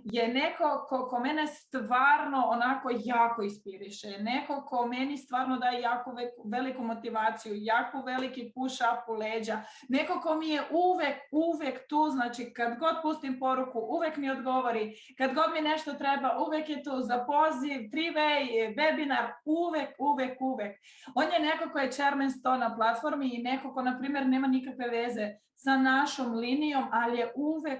je neko ko mene stvarno onako jako inspiriše, neko ko meni stvarno daje jako veliku motivaciju, jako veliki push up u leđa, neko ko mi je uvek tu, znači kad god pustim poruku, uvek mi odgovori, kad god mi nešto treba, uvek je tu za poziv, 3-way, webinar, uvek. On je neko ko je chairman sto na platformi i neko ko, na primjer, nema nikakve veze sa našom linijom, ali je uvek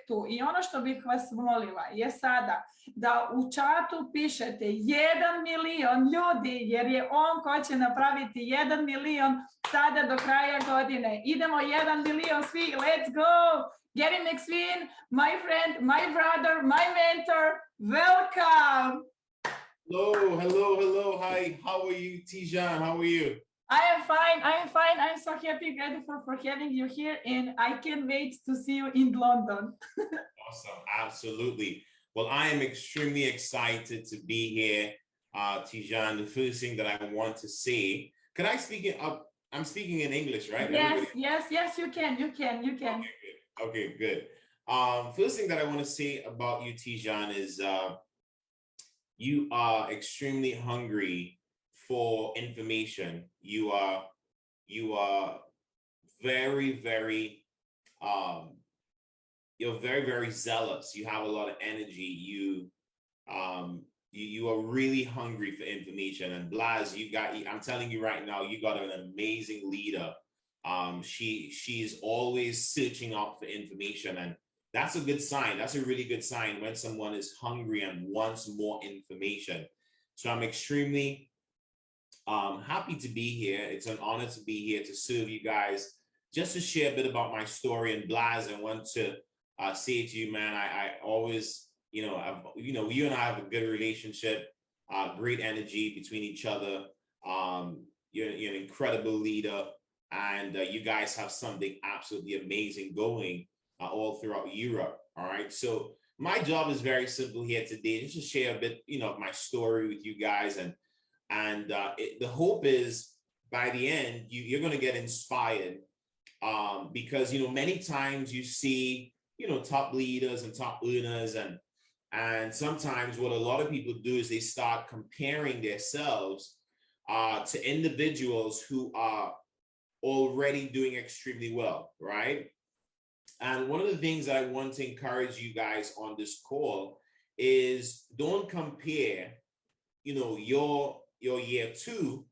tu. I ono što bih vas molila je sada da u čatu pišete 1 milion ljudi, jer je on ko će napraviti 1 milion sada do kraja godine. Idemo 1 milion svi, let's go! Gary McSween, my friend, my brother, my mentor, welcome! Hello. Hi, how are you, Tijan? How are you? I am fine. I'm so happy, grateful for having you here, and I can't wait to see you in London. Awesome, absolutely. Well, I am extremely excited to be here, Tijan. The first thing that I want to say, can I speak it up? I'm speaking in English, right? Yes, you can. Okay, good. First thing that I want to say about you, Tijan, is you are extremely hungry for information. You are very you're very zealous. You have a lot of energy. You are really hungry for information. And Blas, I'm telling you right now, you got an amazing leader. She is always searching out for information, and that's a good sign. That's a really good sign when someone is hungry and wants more information. So I'm extremely happy to be here. It's an honor to be here to serve you guys, just to share a bit about my story. And Blas, I want to say to you, man, I always, you and I have a good relationship, great energy between each other. You're an incredible leader, and you guys have something absolutely amazing going all throughout Europe. All right. So my job is very simple here today, just to share a bit, of my story with you guys. And the hope is by the end, you're going to get inspired because, many times you see, top leaders and top earners, and sometimes what a lot of people do is they start comparing themselves to individuals who are already doing extremely well, right? And one of the things that I want to encourage you guys on this call is don't compare, your year 2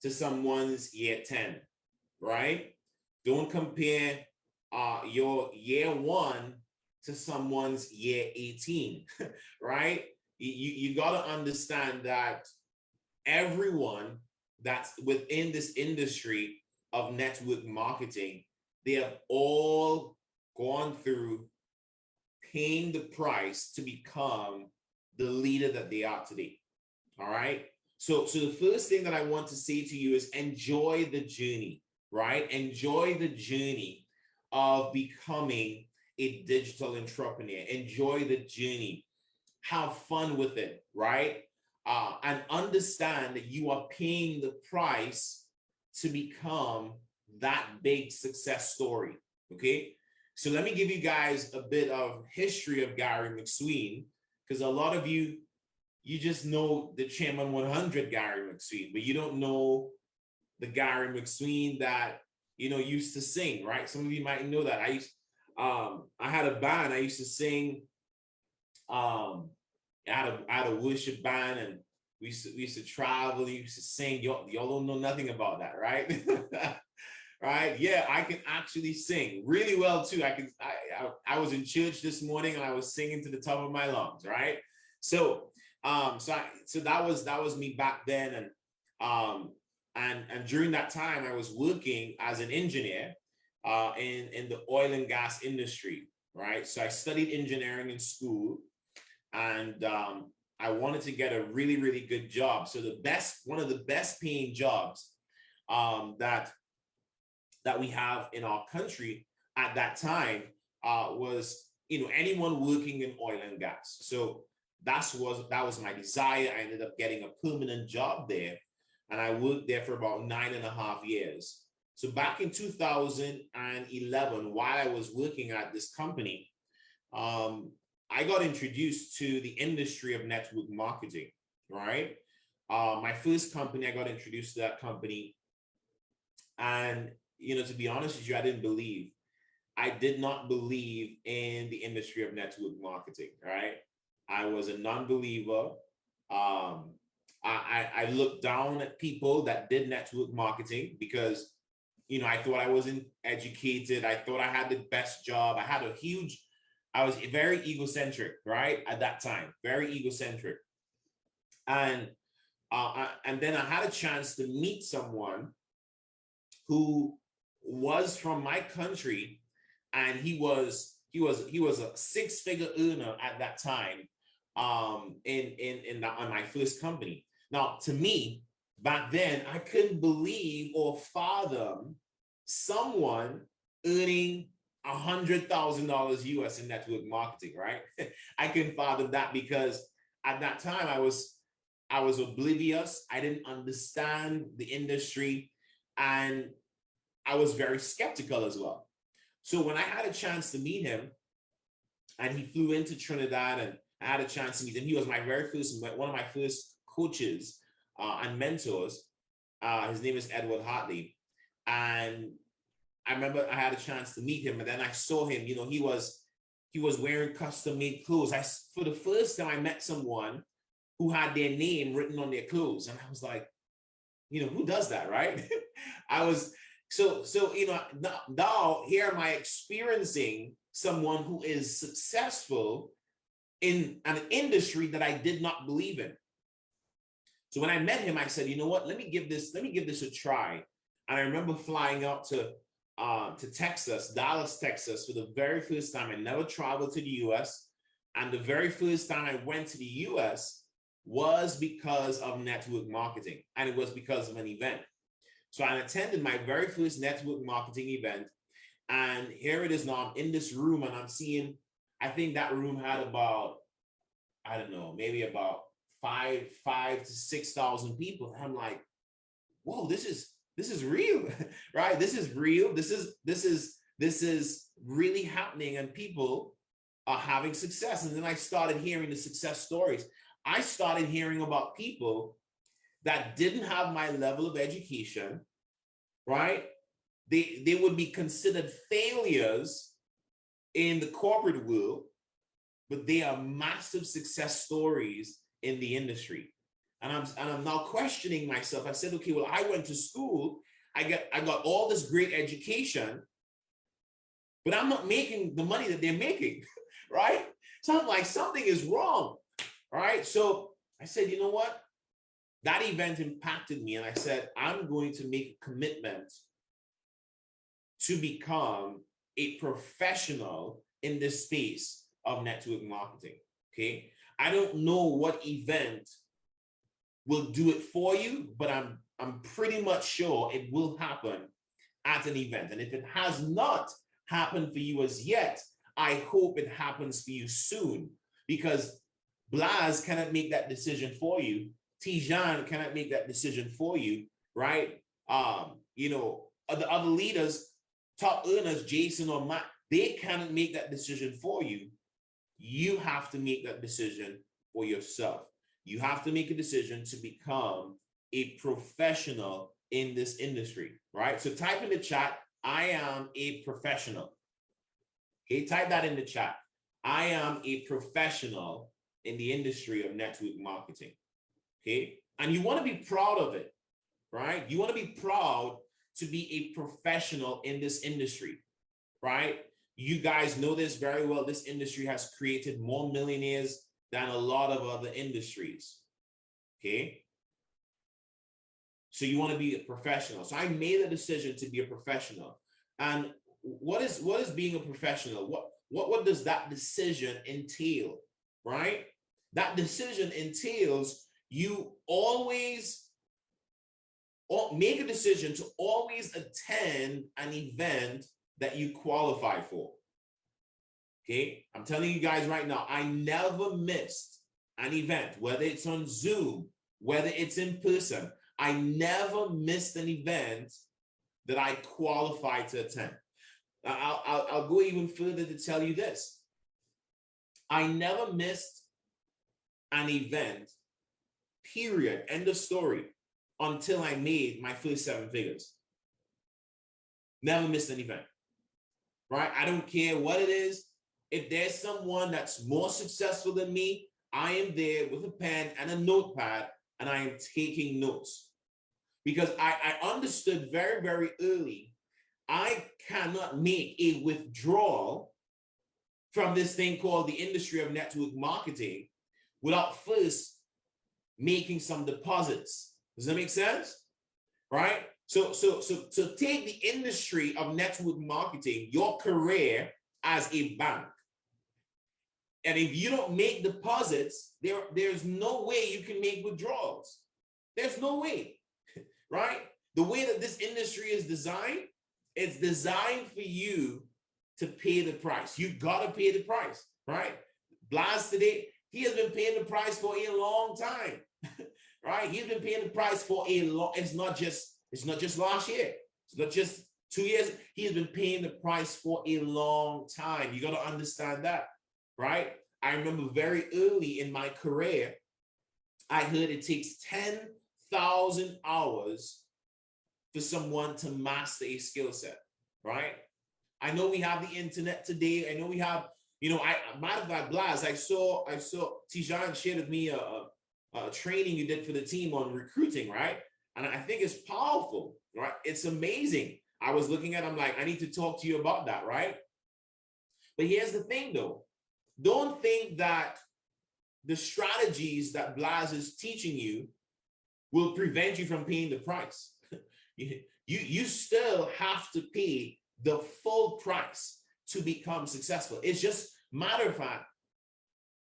to someone's year 10, right? Don't compare your year 1 to someone's year 18, right? You got to understand that everyone that's within this industry of network marketing, they have all gone through paying the price to become the leader that they are today. All right. So the first thing that I want to say to you is enjoy the journey, right? Enjoy the journey of becoming a digital entrepreneur. Enjoy the journey. Have fun with it, right? And understand that you are paying the price to become that big success story, okay? So let me give you guys a bit of history of Gary McSween, because a lot of you just know the Chairman 100 Gary McSween, but you don't know the Gary McSween that, used to sing, right? Some of you might know that. I had a band, I used to sing, I had a worship band, and we used to travel, we used to sing. Y'all don't know nothing about that, right? Right? Yeah, I can actually sing really well too. I was in church this morning and I was singing to the top of my lungs, right? So that was me back then, and during that time I was working as an engineer in the oil and gas industry, right? So I studied engineering in school, and I wanted to get a really, really good job. So one of the best paying jobs that we have in our country at that time was, anyone working in oil and gas. So that was my desire. I ended up getting a permanent job there, and I worked there for about 9.5 years. So back in 2011, while I was working at this company, I got introduced to the industry of network marketing, right? My first company, I got introduced to that company. And, you know, to be honest with you, I did not believe in the industry of network marketing, right? I was a non-believer. I looked down at people that did network marketing because, you know, I thought I wasn't educated. I thought I had the best job. I was very egocentric, right? At that time, very egocentric. And then I had a chance to meet someone who was from my country, and he was a six-figure earner at that time, on my first company. Now, to me, back then, I couldn't believe or fathom someone earning $100,000 US in network marketing, right? I couldn't fathom that because at that time I was oblivious. I didn't understand the industry, and I was very skeptical as well. So when I had a chance to meet him, and he flew into Trinidad, and I had a chance to meet him, he was one of my first coaches and mentors. His name is Edward Hartley, and I remember I had a chance to meet him, and then I saw him. You know, he was wearing custom-made clothes. For the first time, I met someone who had their name written on their clothes, and I was like, you know, who does that, right? I was so you know, now here am I experiencing someone who is successful in an industry that I did not believe in. So when I met him, I said, you know what? Let me give this a try. And I remember flying out to Texas, Dallas, Texas, for the very first time. I never traveled to the US. And the very first time I went to the US was because of network marketing. And it was because of an event. So I attended my very first network marketing event. And here it is now. I'm in this room, and I'm seeing, I think that room had about, I don't know, maybe about 5,000 to 6,000 people. And I'm like, whoa, this is real, right? This is real. This is really happening, and people are having success. And then I started hearing the success stories. I started hearing about people that didn't have my level of education, right? They would be considered failures in the corporate world, but they are massive success stories in the industry. And I'm now questioning myself. I said, okay, well, I went to school, I got all this great education, but I'm not making the money that they're making, right? So I'm like, something is wrong, right? So I said, you know what? That event impacted me, and I said, I'm going to make a commitment to become a professional in this space of network marketing, okay? I don't know what event will do it for you, but I'm pretty much sure it will happen at an event. And if it has not happened for you as yet, I hope it happens for you soon, because Blas cannot make that decision for you. Tijan cannot make that decision for you, right? You know, the other leaders, top earners, Jason or Matt, they cannot make that decision for you. You have to make that decision for yourself. You have to make a decision to become a professional in this industry, right? So type in the chat, I am a professional. Okay, type that in the chat. I am a professional in the industry of network marketing. Okay, and you want to be proud of it, right? You want to be proud to be a professional in this industry, right? You guys know this very well. This industry has created more millionaires than a lot of other industries. Okay, so you want to be a professional. So I made a decision to be a professional. And what is being a professional? What does that decision entail, right? That decision entails you always make a decision to always attend an event that you qualify for. Okay, I'm telling you guys right now, I never missed an event, whether it's on Zoom, whether it's in person. I never missed an event that I qualified to attend. I'll go even further to tell you this. I never missed an event, period, end of story, until I made my first 7 figures. Never missed an event, right? I don't care what it is. If there's someone that's more successful than me, I am there with a pen and a notepad, and I am taking notes. Because I understood very, very early, I cannot make a withdrawal from this thing called the industry of network marketing without first making some deposits. Does that make sense? Right? So take the industry of network marketing, your career as a bank. And if you don't make deposits, there's no way you can make withdrawals. There's no way, right? The way that this industry is designed, it's designed for you to pay the price. You gotta pay the price, right? Blas today, he has been paying the price for a long time, right? He's been paying the price for a long, it's not just last year. It's not just 2 years. He has been paying the price for a long time. You gotta understand that, right? I remember very early in my career, I heard it takes 10,000 hours for someone to master a skill set, right? I know we have the internet today. I know we have, matter of fact, Blas, I saw Tijan shared with me a training you did for the team on recruiting, right? And I think it's powerful, right? It's amazing. I was looking at, I'm like, I need to talk to you about that, right? But here's the thing though. Don't think that the strategies that Blas is teaching you will prevent you from paying the price. You still have to pay the full price to become successful. It's just matter of fact,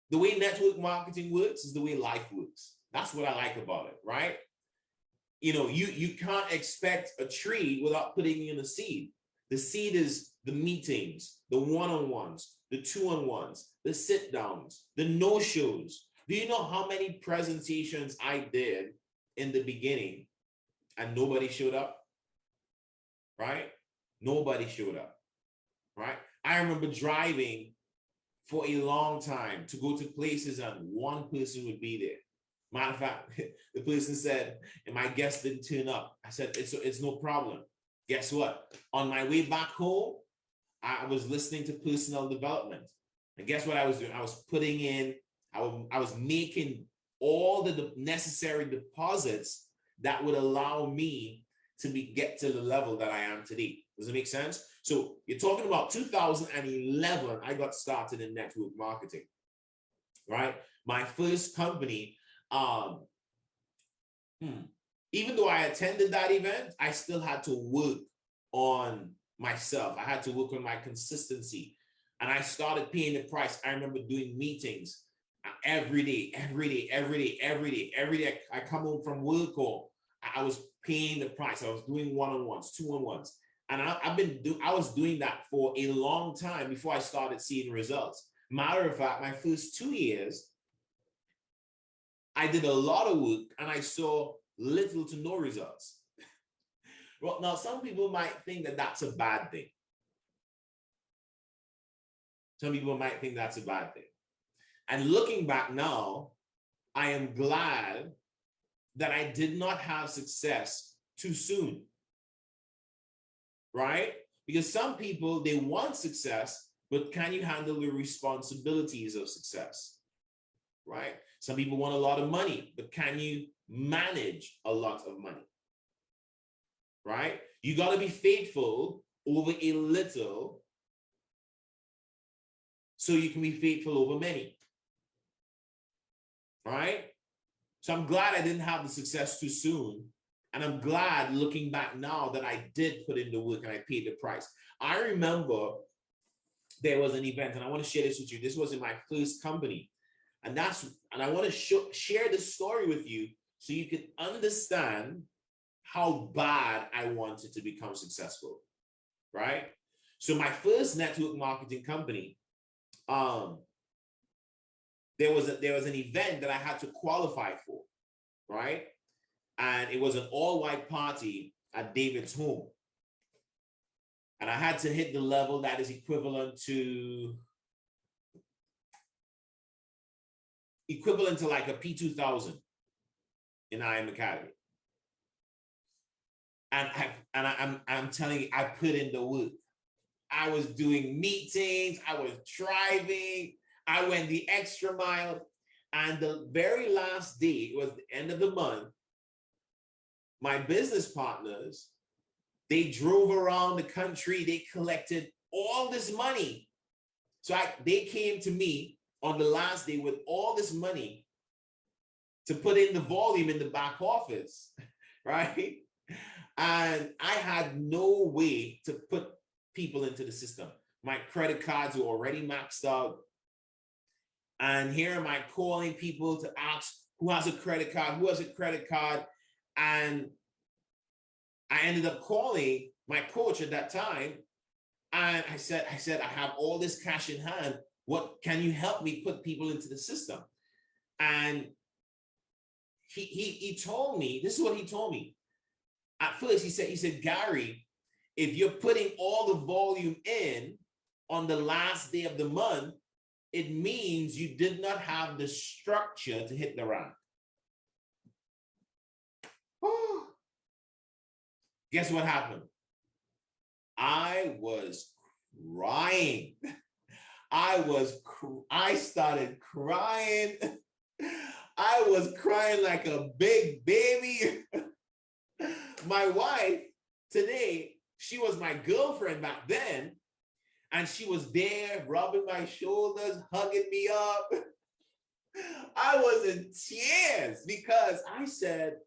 the way network marketing works is the way life works. That's what I like about it, right? You can't expect a tree without putting in a seed. The seed is the meetings, the one-on-ones, the two-on-ones, the sit-downs, the no-shows. Do you know how many presentations I did in the beginning and nobody showed up? Right? Nobody showed up, right? I remember driving for a long time to go to places and one person would be there. Matter of fact, the person said, and my guest didn't turn up. I said, it's no problem. Guess what? On my way back home, I was listening to personal development. And guess what I was doing? I was putting in, I was making all the necessary deposits that would allow me to get to the level that I am today. Does it make sense? So you're talking about 2011, I got started in network marketing, right? My first company, even though I attended that event, I still had to work on myself. I had to work on my consistency. And I started paying the price. I remember doing meetings every day. I come home from work or I was paying the price. I was doing one-on-ones, two-on-ones. And I was doing that for a long time before I started seeing results. Matter of fact, my first 2 years, I did a lot of work and I saw little to no results. Well, now some people might think that that's a bad thing. Some people might think that's a bad thing. And looking back now, I am glad that I did not have success too soon, right? Because some people, they want success, but can you handle the responsibilities of success, right? Some people want a lot of money, but can you manage a lot of money, right? You got to be faithful over a little so you can be faithful over many, right? So I'm glad I didn't have the success too soon. And I'm glad looking back now that I did put in the work and I paid the price. I remember there was an event, and I want to share this with you. This was in my first company. And I want to share this story with you so you can understand how bad I wanted to become successful, right? So my first network marketing company, there was an event that I had to qualify for, right? And it was an all-white party at David's home. And I had to hit the level that is equivalent to equivalent to like a P2000 in IM Academy. And I'm telling you, I put in the work. I was doing meetings, I was driving, I went the extra mile. And the very last day, it was the end of the month, my business partners, they drove around the country, they collected all this money. So they came to me on the last day with all this money to put in the volume in the back office, right? And I had no way to put people into the system. My credit cards were already maxed out. And here am I calling people to ask who has a credit card, who has a credit card. And I ended up calling my coach at that time. And I said, I have all this cash in hand. What can you help me put people into the system? And he told me, this is what he told me. At first, he said, Gary, if you're putting all the volume in on the last day of the month, it means you did not have the structure to hit the rank. Oh. Guess what happened? I was crying. I started crying. I was crying like a big baby. My wife today, she was my girlfriend back then, and she was there rubbing my shoulders, hugging me up. I was in tears because I said,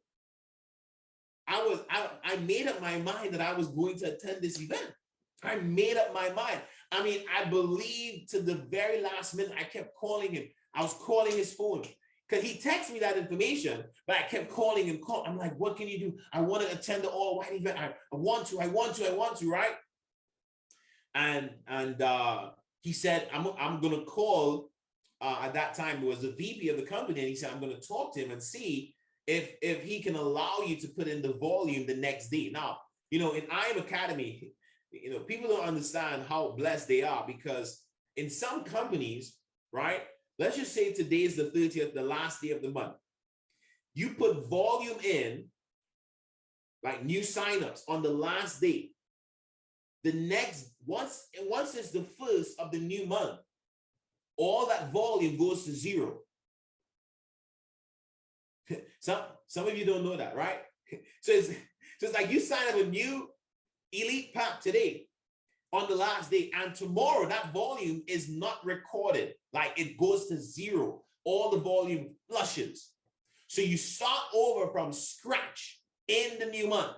I made up my mind that I was going to attend this event. I made up my mind. I mean, I believed to the very last minute. I kept calling him. I was calling his phone because he texted me that information, but I kept calling him. I'm like, what can you do? I want to attend the all-white event. I want to, right? And he said, I'm going to call, at that time, it was the VP of the company, and he said, I'm going to talk to him and see if he can allow you to put in the volume the next day. Now, in IM Academy, people don't understand how blessed they are, because in some companies, right? Let's just say today is the 30th, the last day of the month. You put volume in, like new signups on the last day. The next, once it's the first of the new month, all that volume goes to zero. Some of you don't know that, right? So it's like you sign up a new elite pack today on the last day, and tomorrow that volume is not recorded. Like, it goes to zero. All the volume flushes. So you start over from scratch in the new month.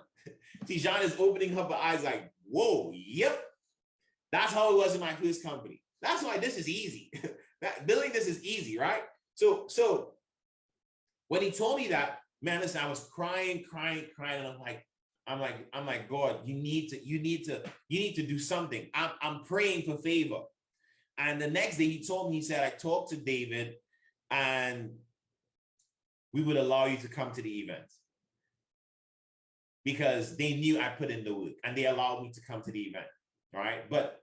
Tijan is opening up her eyes like, whoa, yep. That's how it was in my first company. That's why this is easy. Building this is easy, right? So when he told me that, man, listen, I was crying, and I'm like, God, you need to do something. I'm praying for favor. And the next day he told me, he said, I talked to David and we would allow you to come to the event, because they knew I put in the work and they allowed me to come to the event. All right. But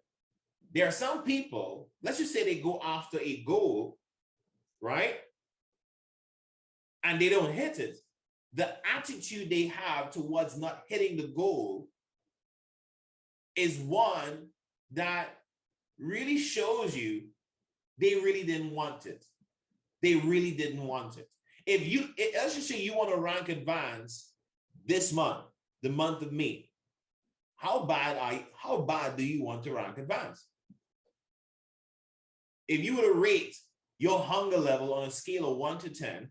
there are some people, let's just say they go after a goal, right? And they don't hit it. The attitude they have towards not hitting the goal is one that really shows you they really didn't want it. They really didn't want it. Let's just say you want to rank advance this month, the month of May. How bad do you want to rank advance? If you were to rate your hunger level on a scale of 1 to 10,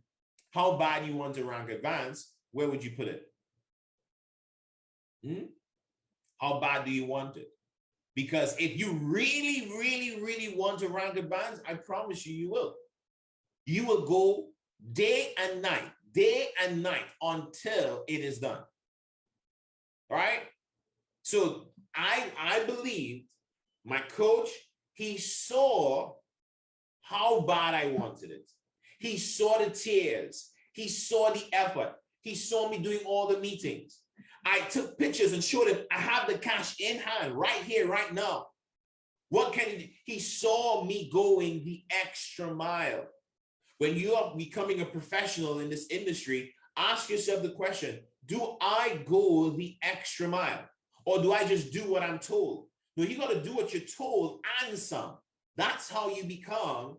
how bad you want to rank advance, where would you put it? How bad do you want it? Because if you really, really, really want to rank advance, I promise you, you will. You will go day and night until it is done. All right? So I believe my coach, he saw how bad I wanted it. He saw the tears. He saw the effort. He saw me doing all the meetings. I took pictures and showed him I have the cash in hand right here, right now. What can he do? He saw me going the extra mile. when you are becoming a professional in this industry, ask yourself the question, do I go the extra mile? Or do I just do what I'm told? No, you got to do what you're told and some. That's how you become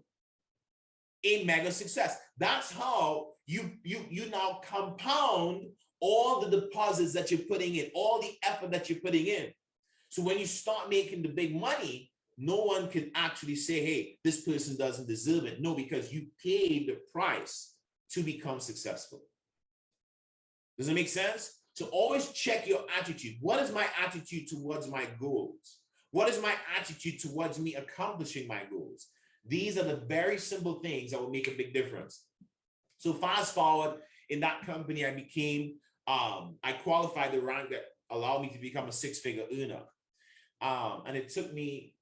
a mega success. That's how you now compound all the deposits that you're putting in, all the effort that you're putting in. So when you start making the big money, no one can actually say, hey, this person doesn't deserve it. No, because you paid the price to become successful. Does it make sense? So always check your attitude. What is my attitude towards my goals? What is my attitude towards me accomplishing my goals? These are the very simple things that will make a big difference. So fast forward, in that company, I became, I qualified the rank that allowed me to become a six-figure earner. And it took me,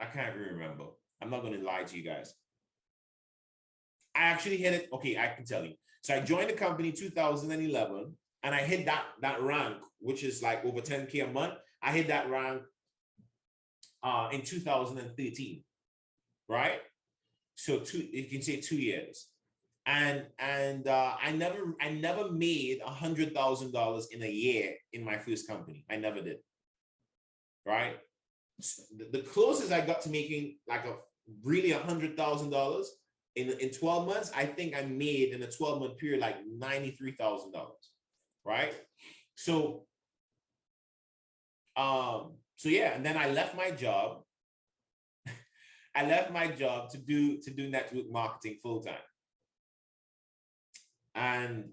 I can't even remember. I'm not going to lie to you guys. I actually hit it. Okay, I can tell you. So I joined the company in 2011, and I hit that rank, which is like over 10K a month. I hit that rank in 2013, right? So you can say 2 years. And I never made $100,000 in a year in my first company. I never did, right? So the closest I got to making like really $100,000 in 12 months, I think I made in a 12-month period like $93,000, right? So yeah, and then I left my job. I left my job to do network marketing full time. And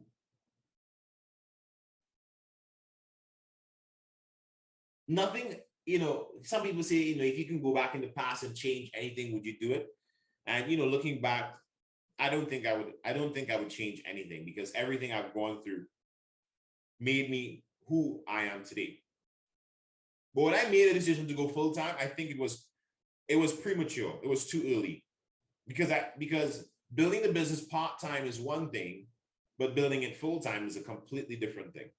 nothing, some people say, if you can go back in the past and change anything, would you do it? And, looking back, I don't think I would change anything, because everything I've gone through made me who I am today. But when I made a decision to go full time, I think it was premature. It was too early, because building the business part time is one thing, but building it full time is a completely different thing.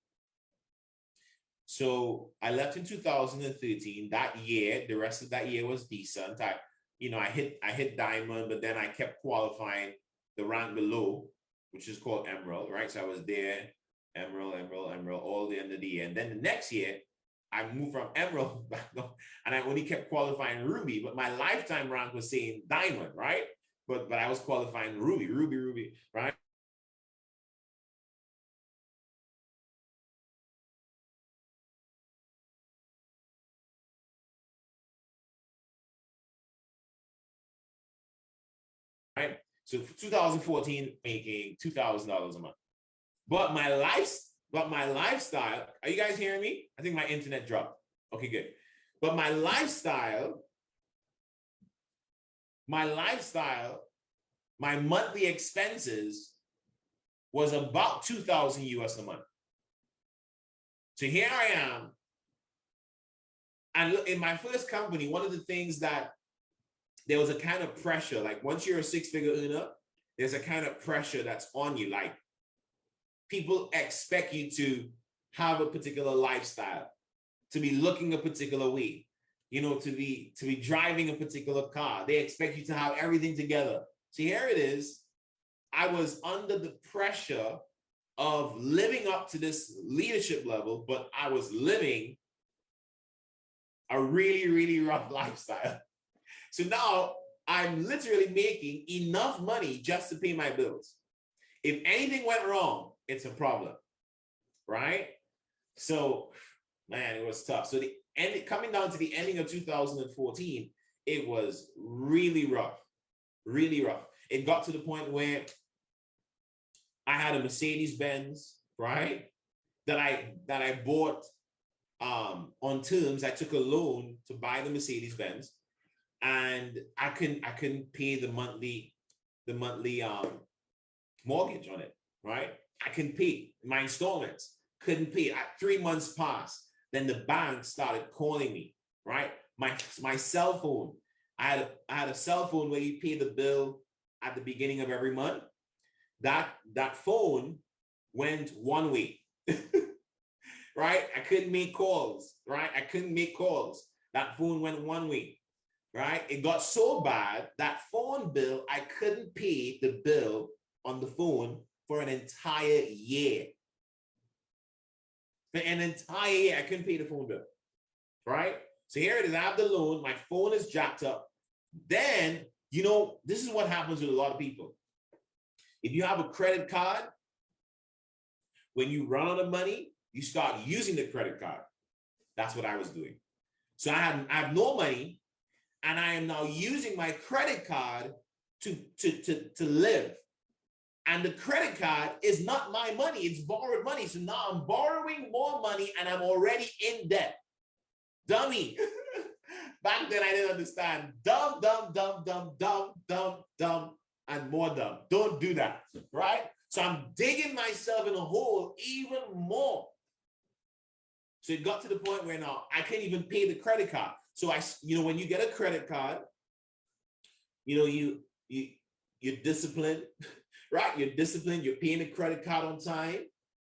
So I left in 2013. That year, the rest of that year was decent. I hit diamond, but then I kept qualifying the rank below, which is called emerald, right? So I was there, emerald, all the end of the year. And then the next year, I moved from emerald back up, and I only kept qualifying ruby, but my lifetime rank was saying diamond, right? But I was qualifying ruby, right? Right? So for 2014, making $2,000 a month. But my lifestyle, are you guys hearing me? I think my internet dropped. Okay, good. But my lifestyle, my monthly expenses was about 2,000 US a month. So here I am. And in my first company, one of the things that there was a kind of pressure, like once you're a six-figure earner, there's a kind of pressure that's on you. Like people expect you to have a particular lifestyle, to be looking a particular way, to be driving a particular car. They expect you to have everything together. So here it is. I was under the pressure of living up to this leadership level, but I was living a really, really rough lifestyle. So now I'm literally making enough money just to pay my bills. If anything went wrong, it's a problem, right? So, man, it was tough. So coming down to the ending of 2014, it was really rough, really rough. It got to the point where I had a Mercedes-Benz, right? That I bought on terms. I took a loan to buy the Mercedes-Benz. And I couldn't pay the monthly mortgage on it, right? I couldn't pay my installments, couldn't pay. 3 months passed. Then the bank started calling me, right? My cell phone. I had a cell phone where you pay the bill at the beginning of every month. That phone went one way, right? I couldn't make calls, right? That phone went one way. right? It got so bad that phone bill, I couldn't pay the bill on the phone for an entire year. For an entire year, I couldn't pay the phone bill, right? So here it is, I have the loan, my phone is jacked up. Then, you know, this is what happens with a lot of people. If you have a credit card, when you run out of money, you start using the credit card. That's what I was doing. So I have no money, and I am now using my credit card to live. And the credit card is not my money, it's borrowed money. So now I'm borrowing more money and I'm already in debt. Dummy. Back then I didn't understand. Dumb, dumb, dumb, dumb, dumb, dumb, dumb, and more dumb. Don't do that, right? So I'm digging myself in a hole even more. So it got to the point where now I can't even pay the credit card. So when you get a credit card, you're disciplined, right? You're disciplined, you're paying the credit card on time,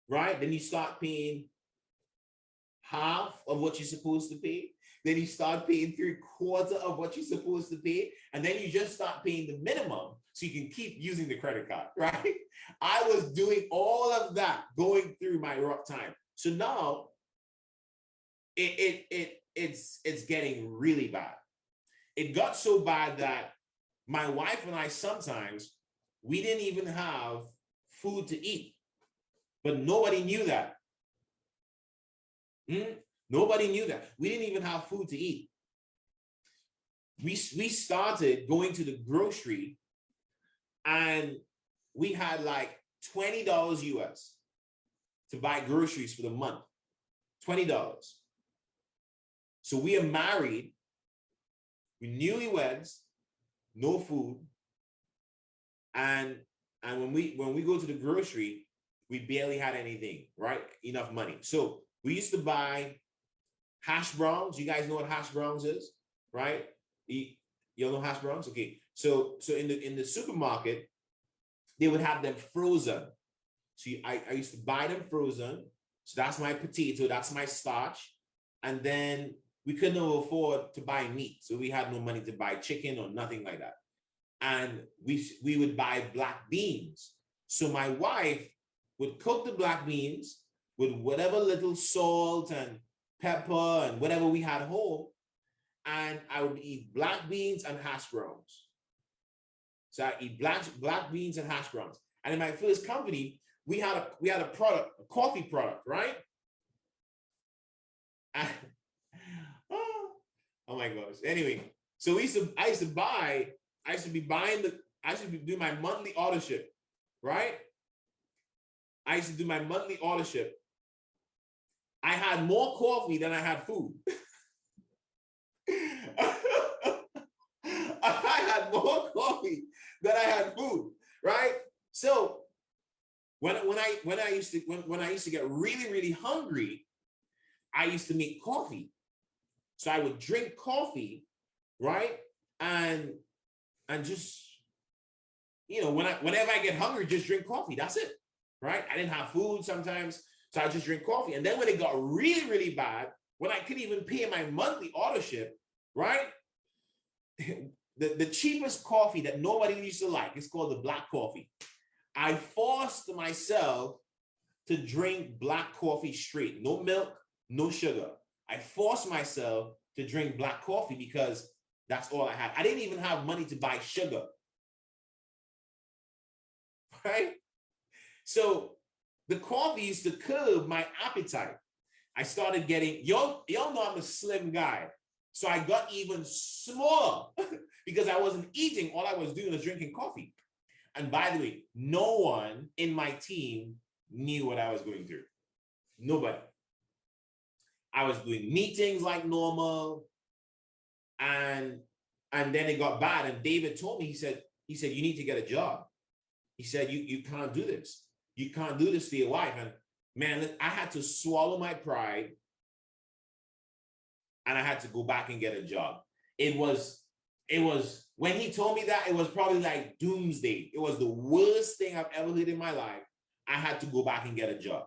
right? Then you start paying half of what you're supposed to pay. Then you start paying 3/4 of what you're supposed to pay. And then you just start paying the minimum so you can keep using the credit card, right? I was doing all of that going through my rough time. So now it's getting really bad. It got so bad that my wife and I sometimes, we didn't even have food to eat, but nobody knew that. Nobody knew that. We didn't even have food to eat. We started going to the grocery and we had like $20 US to buy groceries for the month. $20. So we are married, we're newlyweds, no food. And when we go to the grocery, we barely had anything, right? Enough money. So we used to buy hash browns. You guys know what hash browns is, right? You know hash browns? Okay. So in the supermarket, they would have them frozen. So I used to buy them frozen. So that's my potato, that's my starch. And then we couldn't afford to buy meat. So we had no money to buy chicken or nothing like that. And we would buy black beans. So my wife would cook the black beans with whatever little salt and pepper and whatever we had home. And I would eat black beans and hash browns. So I eat black beans and hash browns. And in my first company, we had a product, a coffee product, right? And, oh my gosh. Anyway, so I used to do my monthly order ship, right? I used to do my monthly order ship. I had more coffee than I had food. I had more coffee than I had food, right? So when I used to get really, really hungry, I used to make coffee. So I would drink coffee, right? And just, whenever I get hungry, just drink coffee. That's it, right? I didn't have food sometimes, so I just drink coffee. And then when it got really, really bad, when I couldn't even pay my monthly order ship, right? The cheapest coffee that nobody used to like is called the black coffee. I forced myself to drink black coffee straight, no milk, no sugar. I forced myself to drink black coffee because that's all I had. I didn't even have money to buy sugar, right? So the coffee used to curb my appetite. I started getting, y'all know I'm a slim guy. So I got even smaller because I wasn't eating. All I was doing was drinking coffee. And by the way, no one in my team knew what I was going through. Nobody. I was doing meetings like normal. And then it got bad. And David told me, he said, you need to get a job. He said, you can't do this. You can't do this to your wife. And man, I had to swallow my pride. And I had to go back and get a job. It was, when he told me that, it was probably like doomsday. It was the worst thing I've ever did in my life. I had to go back and get a job.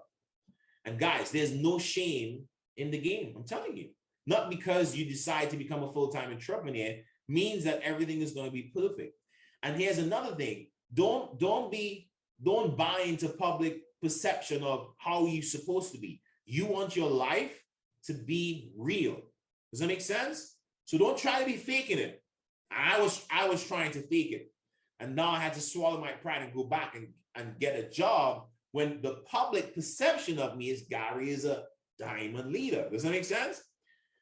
And guys, there's no shame in the game. I'm telling you, not because you decide to become a full-time entrepreneur, means that everything is going to be perfect. And here's another thing. Don't buy into public perception of how you're supposed to be. You want your life to be real. Does that make sense? So don't try to be faking it. I was trying to fake it. And now I had to swallow my pride and go back and get a job when the public perception of me is Gary is a diamond leader. Does that make sense?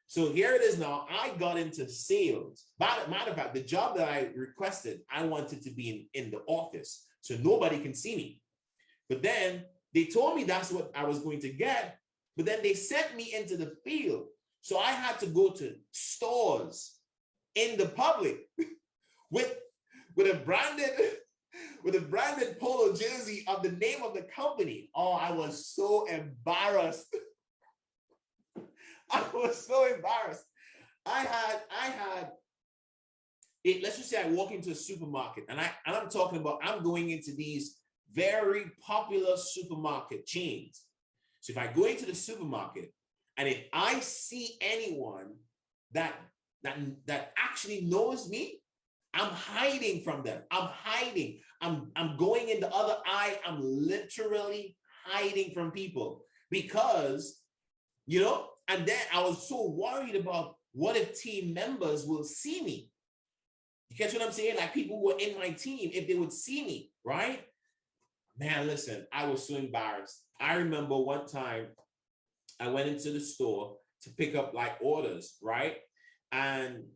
So here it is now. I got into sales. Matter of fact, the job that I requested, I wanted to be in the office so nobody can see me. But then they told me that's what I was going to get. But then they sent me into the field. So I had to go to stores in the public with a branded polo jersey of the name of the company. Oh, I was so embarrassed. I was so embarrassed. I had it. Let's just say I walk into a supermarket and I'm talking about, I'm going into these very popular supermarket chains. So if I go into the supermarket and if I see anyone that actually knows me, I'm hiding from them. I'm hiding. I'm going in the other eye. I'm literally hiding from people because, and then I was so worried about what if team members will see me. You catch what I'm saying? Like people who were in my team, if they would see me, right? Man, listen, I was so embarrassed. I remember one time I went into the store to pick up like orders, right? And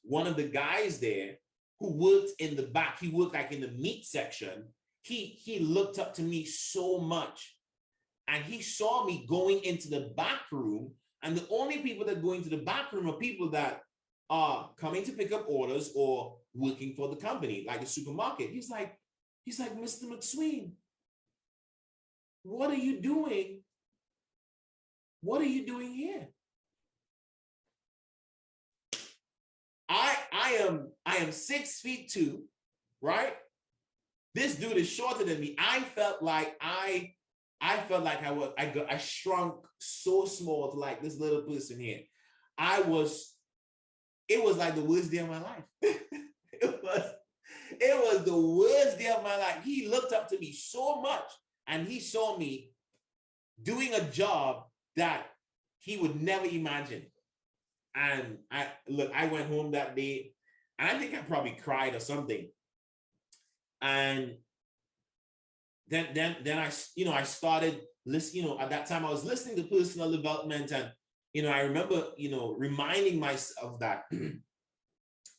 one of the guys there who worked in the back, he worked like in the meat section. He looked up to me so much and he saw me going into the back room. And the only people that go into the back room are people that are coming to pick up orders or working for the company, like the supermarket. He's like, Mr. McSween, what are you doing? What are you doing here? I am 6'2", right? This dude is shorter than me. I felt like I shrunk so small to like this little person here. It was like the worst day of my life. It was the worst day of my life. He looked up to me so much and he saw me doing a job that he would never imagine. And I went home that day and I think I probably cried or something. And then I started listening, at that time I was listening to personal development and, I remember, reminding myself that,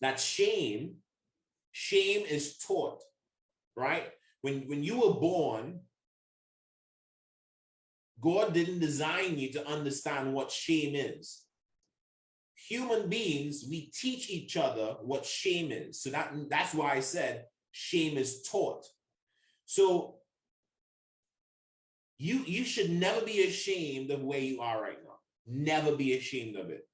that shame is taught, right? When you were born, God didn't design you to understand what shame is. Human beings, we teach each other what shame is. So that's why I said shame is taught. So you should never be ashamed of where you are right now. Never be ashamed of it,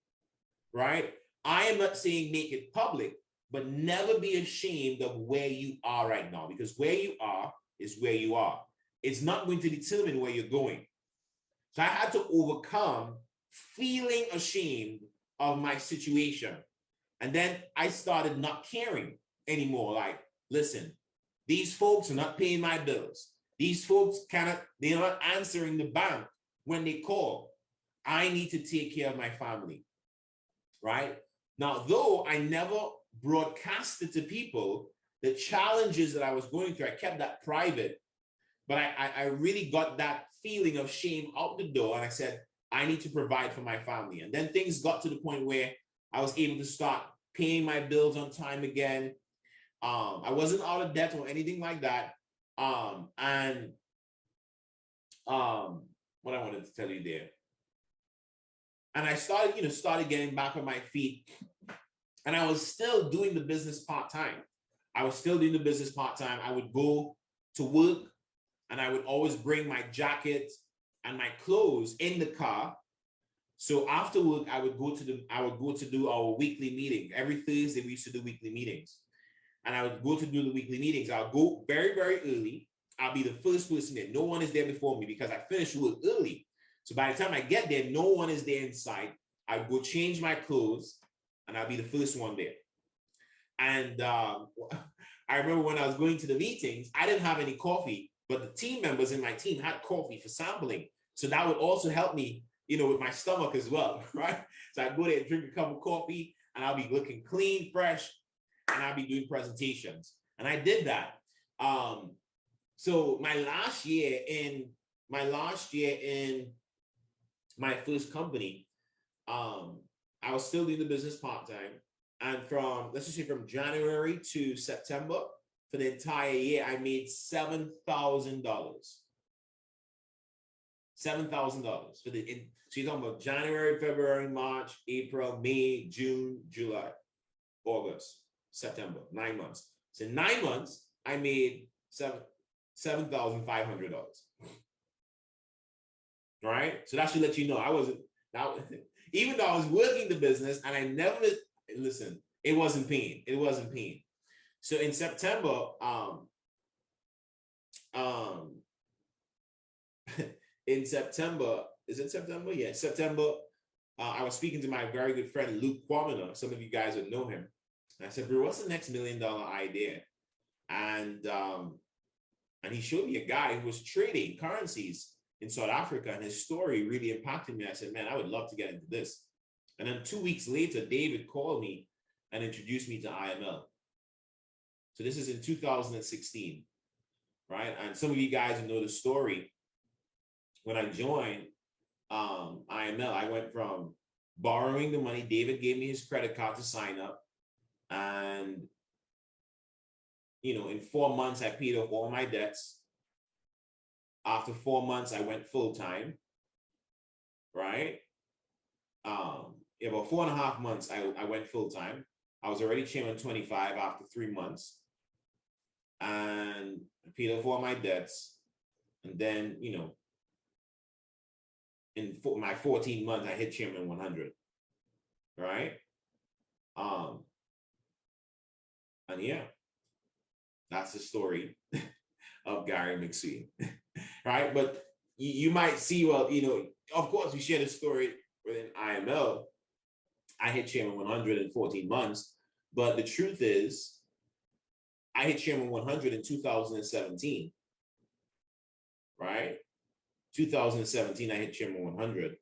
right? I am not saying make it public, but never be ashamed of where you are right now, because where you are is where you are. It's not going to determine where you're going. So I had to overcome feeling ashamed of my situation. And then I started not caring anymore. Like, listen, these folks are not paying my bills. These folks they're not answering the bank when they call. I need to take care of my family, right? Now, though I never broadcasted to people the challenges that I was going through, I kept that private, but I really got that feeling of shame out the door. And I said, I need to provide for my family. And then things got to the point where I was able to start paying my bills on time again. I wasn't out of debt or anything like that. What I wanted to tell you there. And I started getting back on my feet. And I was still doing the business part-time. I would go to work and I would always bring my jacket and my clothes in the car. So after work, I would go to do our weekly meeting. Every Thursday, we used to do weekly meetings. And I would go to do the weekly meetings. I'll go very, very early. I'll be the first person there. No one is there before me because I finish work early. So by the time I get there, no one is there in sight. I go change my clothes and I'll be the first one there. And I remember when I was going to the meetings, I didn't have any coffee, but the team members in my team had coffee for sampling. So that would also help me, with my stomach as well, right? So I'd go there and drink a cup of coffee, and I'll be looking clean, fresh, and I'll be doing presentations. And I did that. So my last year in my first company, I was still doing the business part-time. And let's just say from January to September, for the entire year, I made $7,000. $7,000 so you're talking about January, February, March, April, May, June, July, August, September, 9 months. So 9 months, I made $7,500. Right? So that should let you know even though I was working the business and I never listen, it wasn't pain. It wasn't pain. So in September, in September, is it September? Yeah, September. I was speaking to my very good friend Luke Quamina. Some of you guys would know him. And I said, bro, what's the next $1 million idea? And he showed me a guy who was trading currencies in South Africa, and his story really impacted me. I said, man, I would love to get into this. And then 2 weeks later, David called me and introduced me to IML. So this is in 2016, right? And some of you guys know the story. When I joined IML, I went from borrowing the money. David gave me his credit card to sign up. And, in 4 months, I paid off all my debts. After 4 months, I went full-time, right? About 4.5 months, I went full-time. I was already chairman 25 after 3 months. And I paid off all my debts. And then, in my 14 months, I hit chairman 100, right? And yeah, that's the story of Gary McSween, right? But you might see, well, of course, we share the story within IML. I hit chairman 100 in 14 months, but the truth is, I hit chairman 100 in 2017, right? 2017, I hit chairman 100.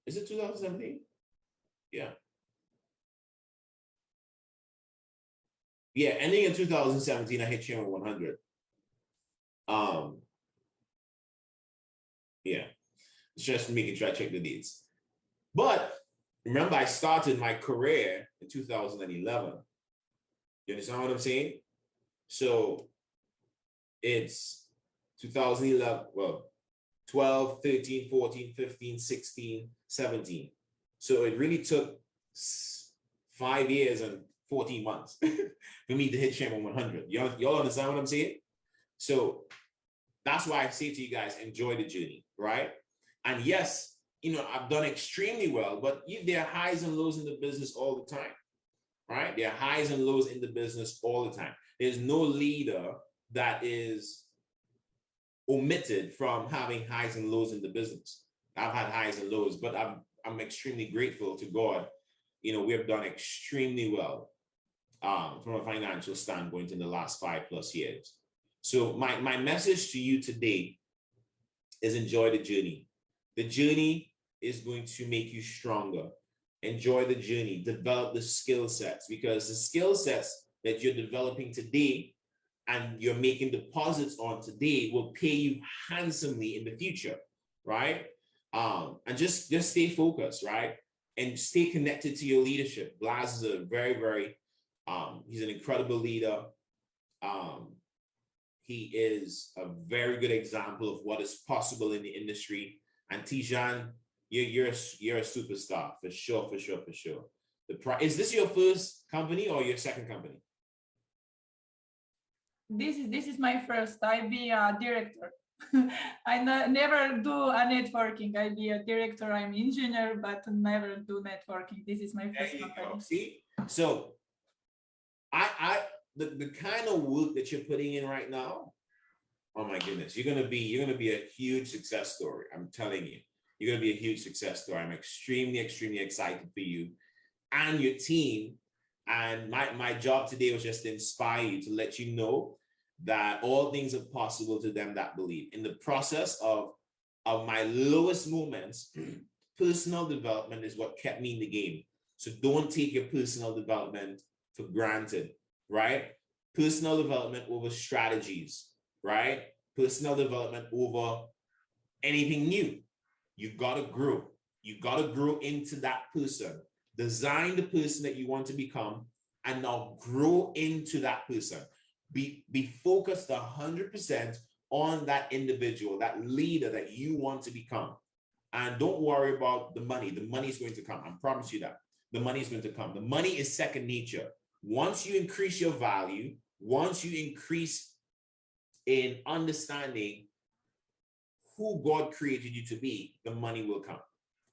Is it 2017? Yeah. Yeah, ending in 2017, I hit chairman 100. Yeah, it's just making sure I check the dates. But remember, I started my career in 2011. You understand what I'm saying? So it's 2011, well, 12, 13, 14, 15, 16, 17. So it really took 5 years and 14 months for me to hit chairman 100. Y'all understand what I'm saying? So that's why I say to you guys, enjoy the journey, right? And yes, I've done extremely well, but there are highs and lows in the business all the time, right? There are highs and lows in the business all the time. There's no leader that is omitted from having highs and lows in the business. I've had highs and lows, but I'm extremely grateful to God. We have done extremely well from a financial standpoint in the last 5+ years. So my message to you today is enjoy the journey. The journey is going to make you stronger. Enjoy the journey, develop the skill sets, because the skill sets that you're developing today and you're making deposits on today will pay you handsomely in the future, right? And just stay focused, right? And stay connected to your leadership. Blas is a very, very, he's an incredible leader. He is a very good example of what is possible in the industry. And Tijan, you're a superstar for sure, for sure, for sure. Is this your first company or your second company? This is my first. I be a director. I never do a networking. I be a director. I'm engineer, but never do networking. This is my first company. See, so the kind of work that you're putting in right now, oh my goodness, you're gonna be a huge success story. I'm telling you, you're gonna be a huge success story. I'm extremely, extremely excited for you and your team And my job today was just to inspire you, to let you know that all things are possible to them that believe. In the process of my lowest moments, personal development is what kept me in the game. So don't take your personal development for granted, right? Personal development over strategies, right? Personal development over anything new. You gotta grow. You gotta grow into that person. Design the person that you want to become, and now grow into that person. Be focused 100% on that individual, that leader that you want to become. And don't worry about the money. The money is going to come. I promise you that. The money is going to come. The money is second nature. Once you increase your value, once you increase in understanding who God created you to be, the money will come,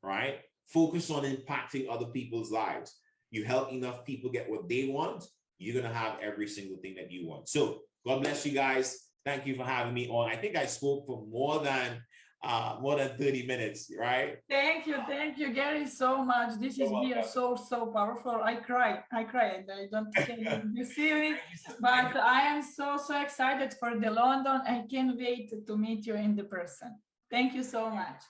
right? Focus on impacting other people's lives. You help enough people get what they want, you're going to have every single thing that you want. So God bless you guys. Thank you for having me on. I think I spoke for more than 30 minutes, right? Thank you, Gary, so much. This is been so powerful. I cry. I don't can you see me, but I am so excited for the London. I can't wait to meet you in the person. Thank you so much.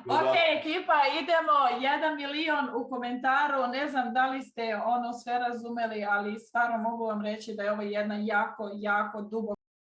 Ok, ekipa, idemo 1 milion u komentaru. Ne znam da li ste sve razumeli, ali stvarno mogu vam reći da je ovo jedna jako duboka